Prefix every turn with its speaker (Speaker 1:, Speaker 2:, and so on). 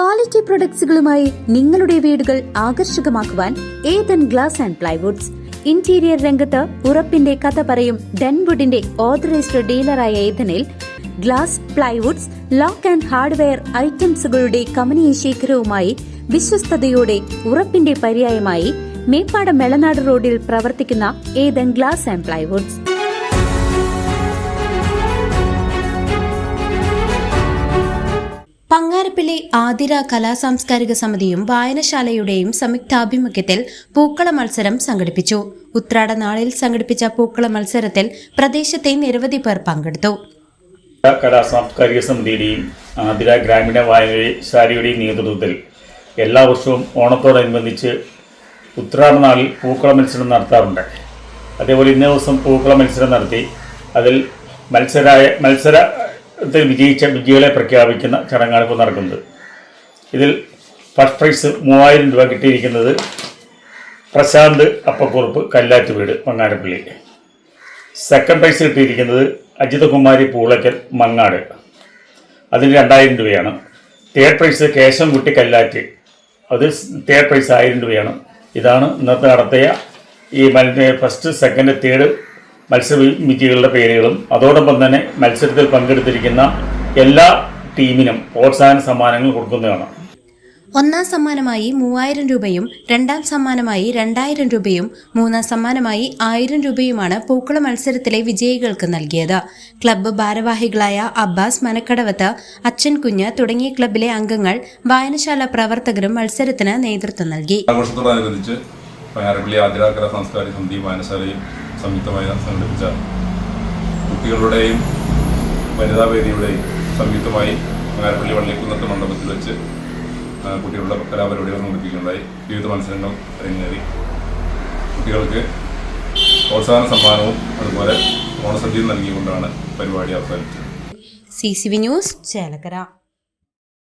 Speaker 1: Quality പ്രൊഡക്ട്സുകളുമായി നിങ്ങളുടെ വീടുകൾ ആകർഷകമാക്കുവാൻ Ethan glass and plywoods. Interior രംഗത്ത് ഉറപ്പിന്റെ കഥ പറയും ഡെൻവുഡിന്റെ ഓതറൈസ്ഡ് ഡീലറായ ഏതനിൽ glass, plywoods, lock and hardware ഐറ്റംസുകളുടെ കമനീയ ശേഖരവുമായി വിശ്വസ്തയോടെ ഉറപ്പിന്റെ പര്യായമായി മേപ്പാടം മെളനാട് റോഡിൽ പ്രവർത്തിക്കുന്ന Ethan glass and plywoods. Pangarappilly Athira കലാസാംസ്കാരിക സമിതിയും വായനശാലയുടെയും സംയുക്താഭിമുഖ്യത്തിൽ പൂക്കള മത്സരം സംഘടിപ്പിച്ചു. ഉത്രാട നാളിൽ സംഘടിപ്പിച്ച പൂക്കള മത്സരത്തിൽ പ്രദേശത്തെ നിരവധി പേർ പങ്കെടുത്തു.
Speaker 2: കലാസാംസ്കാരിക സമിതിയുടെയും ആതിര ഗ്രാമീണ വായനശാലയുടെയും നേതൃത്വത്തിൽ എല്ലാ വർഷവും ഓണത്തോടനുബന്ധിച്ച് ഉത്രാട നാളിൽ പൂക്കള മത്സരം നടത്താറുണ്ട്. അതേപോലെ ഇന്നേ ദിവസം പൂക്കള മത്സരം നടത്തി അതിൽ മത്സരത്തിൽ വിജയിച്ച വിജയികളെ പ്രഖ്യാപിക്കുന്ന ചടങ്ങാണ് ഇപ്പോൾ നടക്കുന്നത്. ഇതിൽ ഫസ്റ്റ് പ്രൈസ് 3000 രൂപ കിട്ടിയിരിക്കുന്നത് പ്രശാന്ത് അപ്പക്കുറുപ്പ്, കല്ലാറ്റ് വീട്, പങ്ങാരപ്പള്ളി. സെക്കൻഡ് പ്രൈസ് കിട്ടിയിരിക്കുന്നത് അജിതകുമാരി പൂളയ്ക്കൽ, മങ്ങാട്, അതിന് 2000 രൂപയാണ്. തേർഡ് പ്രൈസ് കേശവൻകുട്ടി, കല്ലാറ്റ്, അത് തേർഡ് പ്രൈസ് 1000 രൂപയാണ്. ഇതാണ് ഇന്നത്തെ നടത്തിയ ഈ ഫസ്റ്റ്, സെക്കൻഡ്, തേർഡ് മത്സര വിജയികളുടെ പേരുകളും അതോടൊപ്പം തന്നെ മത്സരത്തിൽ പങ്കെടുത്തിരിക്കുന്ന എല്ലാ ടീമിനും പ്രോത്സാഹന സമ്മാനങ്ങൾ കൊടുക്കുന്നതാണ്.
Speaker 1: ഒന്നാം സമ്മാനമായി 3000 രൂപയും രണ്ടാം സമ്മാനമായി 2000 രൂപയും മൂന്നാം സമ്മാനമായി 1000 രൂപയുമാണ് പൂക്കള മത്സരത്തിലെ വിജയികൾക്ക് നൽകിയത്. ക്ലബ്ബ് ഭാരവാഹികളായ അബ്ബാസ് മനക്കടവത്ത്, അച്ഛൻ കുഞ്ഞ് തുടങ്ങിയ ക്ലബ്ബിലെ അംഗങ്ങൾ, വായനശാല പ്രവർത്തകരും മത്സരത്തിന് നേതൃത്വം നൽകി.
Speaker 3: ആഘോഷത്തോടനുബന്ധിച്ച് പങ്ങാരപ്പള്ളി ആതിര കലാസാംസ്കാരിക സമിതി വായനശാലയും സംയുക്തമായി സംഘടിപ്പിച്ച കുട്ടികളുടെയും വനിതാവേദിയുടെയും സംയുക്തമായി പങ്ങാരപ്പള്ളി വള്ളിക്കുന്നത്ത് മണ്ഡപത്തിൽ വെച്ച് കുട്ടികളുടെ കലാപരിപാടികൾ സംഘടിപ്പിക്കുകയുണ്ടായി. വിവിധ മത്സരങ്ങൾ അരങ്ങേറി. കുട്ടികൾക്ക് പ്രോത്സാഹന സമ്മാനവും അതുപോലെ ഓണസദ്യയും നൽകിക്കൊണ്ടാണ് പരിപാടി അവസാനിച്ചത്.
Speaker 1: CCV news, Chelakkara.